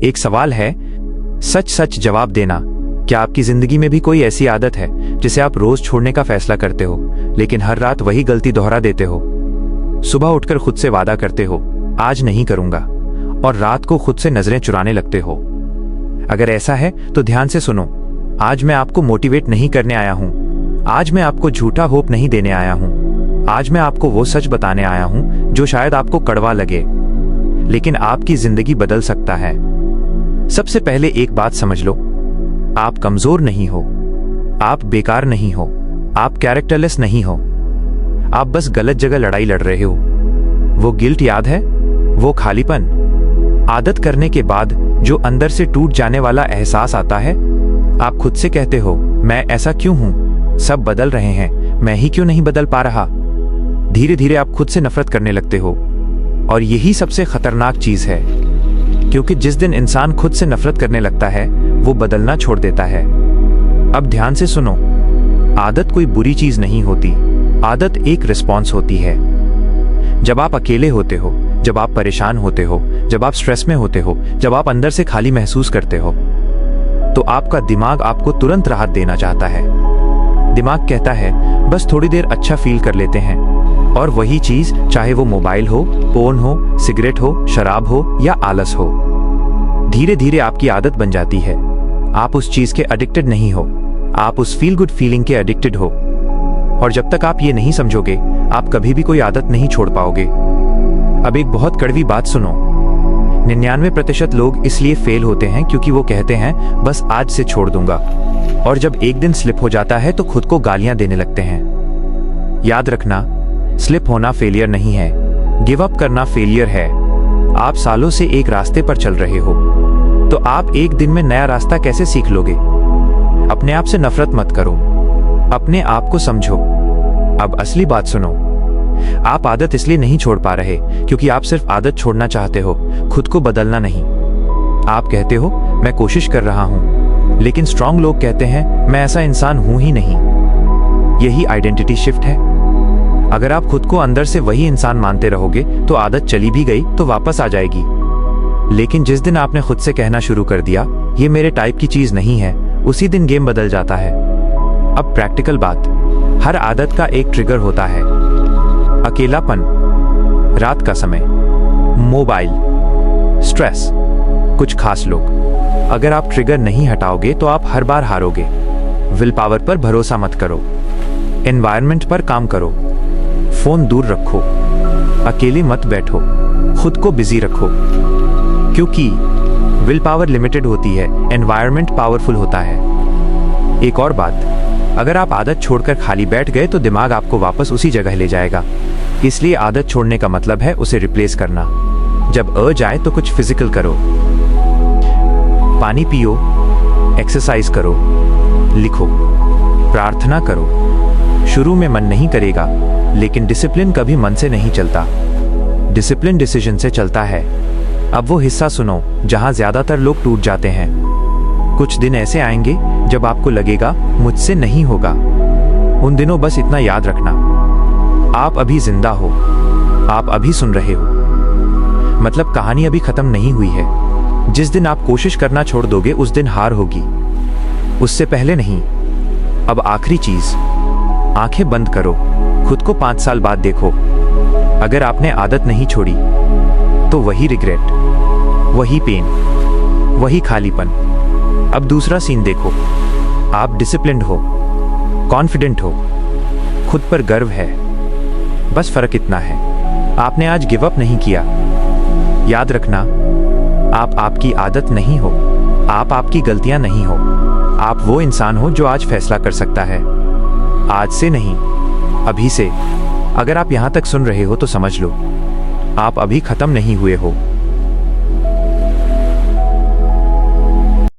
एक सवाल है, सच सच जवाब देना। क्या आपकी जिंदगी में भी कोई ऐसी आदत है जिसे आप रोज छोड़ने का फैसला करते हो, लेकिन हर रात वही गलती दोहरा देते हो? सुबह उठकर खुद से वादा करते हो, आज नहीं करूंगा, और रात को खुद से नजरें चुराने लगते हो। अगर ऐसा है तो ध्यान से सुनो। आज मैं आपको मोटिवेट नहीं करने आया हूं। आज मैं आपको झूठा होप नहीं देने आया हूं। आज मैं आपको वो सच बताने आया हूं जो शायद आपको कड़वा लगे, लेकिन आपकी जिंदगी बदल सकता है। सबसे पहले एक बात समझ लो, आप कमजोर नहीं हो, आप बेकार नहीं हो, आप कैरेक्टरलेस नहीं हो। आप बस गलत जगह लड़ाई लड़ रहे हो। वो गिल्ट याद है? वो खालीपन, आदत करने के बाद जो अंदर से टूट जाने वाला एहसास आता है। आप खुद से कहते हो, मैं ऐसा क्यों हूं, सब बदल रहे हैं, मैं ही क्यों नहीं बदल पा रहा। धीरे धीरे आप खुद से नफरत करने लगते हो, और यही सबसे खतरनाक चीज है, क्योंकि जिस दिन इंसान खुद से नफरत करने लगता है वो बदलना छोड़ देता है। अब ध्यान से सुनो, आदत कोई बुरी चीज नहीं होती, आदत एक रिस्पॉन्स होती है। जब आप अकेले होते हो, जब आप परेशान होते हो, जब आप स्ट्रेस में होते हो, जब आप अंदर से खाली महसूस करते हो, तो आपका दिमाग आपको तुरंत राहत देना चाहता है। दिमाग कहता है, बस थोड़ी देर अच्छा फील कर लेते हैं, और वही चीज, चाहे वो मोबाइल हो, फोन हो, सिगरेट हो, शराब हो या आलस हो, धीरे धीरे आपकी आदत बन जाती है। आप उस चीज के एडिक्टेड नहीं हो, आप उस फील गुड फीलिंग के एडिक्टेड हो। और जब तक आप ये नहीं समझोगे, आप कभी भी कोई आदत नहीं छोड़ पाओगे। अब एक बहुत कड़वी बात सुनो, 99% लोग इसलिए फेल होते हैं क्योंकि वो कहते हैं बस आज से छोड़ दूंगा, और जब एक दिन स्लिप हो जाता है तो खुद को गालियां देने लगते हैं। याद रखना, स्लिप होना फेलियर नहीं है, गिव अप करना फेलियर है। आप सालों से एक रास्ते पर चल रहे हो, तो आप एक दिन में नया रास्ता कैसे सीख लोगे? अपने आप से नफरत मत करो, अपने आप को समझो। अब असली बात सुनो, आप आदत इसलिए नहीं छोड़ पा रहे क्योंकि आप सिर्फ आदत छोड़ना चाहते हो, खुद को बदलना नहीं। आप कहते हो, मैं कोशिश कर रहा हूं, लेकिन स्ट्रांग लोग कहते हैं, मैं ऐसा इंसान हूं ही नहीं। यही आइडेंटिटी शिफ्ट है। अगर आप खुद को अंदर से वही इंसान मानते रहोगे तो आदत चली भी गई तो वापस आ जाएगी। लेकिन जिस दिन आपने खुद से कहना शुरू कर दिया, ये मेरे टाइप की चीज नहीं है, उसी दिन गेम बदल जाता है। अब प्रैक्टिकल बात, हर आदत का एक ट्रिगर होता है। अकेलापन, रात का समय, मोबाइल, स्ट्रेस, कुछ खास लोग। अगर आप ट्रिगर नहीं हटाओगे तो आप हर बार हारोगे। विल पावर पर भरोसा मत करो, एनवायरनमेंट पर काम करो, फोन दूर रखो, अकेले मत बैठो, खुद को बिजी रखो, क्योंकि विल पावर लिमिटेड होती है, एनवायरनमेंट पावरफुल होता है। एक और बात, अगर आप आदत छोड़कर खाली बैठ गए तो दिमाग आपको वापस उसी जगह ले जाएगा। इसलिए आदत छोड़ने का मतलब है उसे रिप्लेस करना। जब अर्ज आए तो कुछ फिजिकल करो, पानी पियो, एक्सरसाइज करो, लिखो, प्रार्थना करो। शुरू में मन नहीं करेगा, लेकिन डिसिप्लिन कभी मन से नहीं चलता, डिसिप्लिन डिसीजन से चलता है। अब वो हिस्सा सुनो जहां ज्यादातर लोग टूट जाते हैं। कुछ दिन ऐसे आएंगे जब आपको लगेगा मुझसे नहीं होगा। उन दिनों बस इतना याद रखना, आप अभी जिंदा हो, आप अभी सुन रहे हो, मतलब कहानी अभी खत्म नहीं हुई है। जिस दिन आप कोशिश करना छोड़ दोगे उस दिन हार होगी, उससे पहले नहीं। अब आखिरी चीज, आंखें बंद करो, खुद को 5 साल बाद देखो। अगर आपने आदत नहीं छोड़ी तो वही रिग्रेट, वही पेन, वही खालीपन। अब दूसरा सीन देखो, आप डिसिप्लिन्ड हो, कॉन्फिडेंट हो, खुद पर गर्व है, बस फर्क इतना है, आपने आज गिव अप नहीं किया। याद रखना, आप आपकी आदत नहीं हो, आप आपकी गलतियां नहीं हो, आप वो इंसान हो जो आज फैसला कर सकता है। आज से नहीं, अभी से। अगर आप यहां तक सुन रहे हो तो समझ लो, आप अभी खत्म नहीं हुए हो।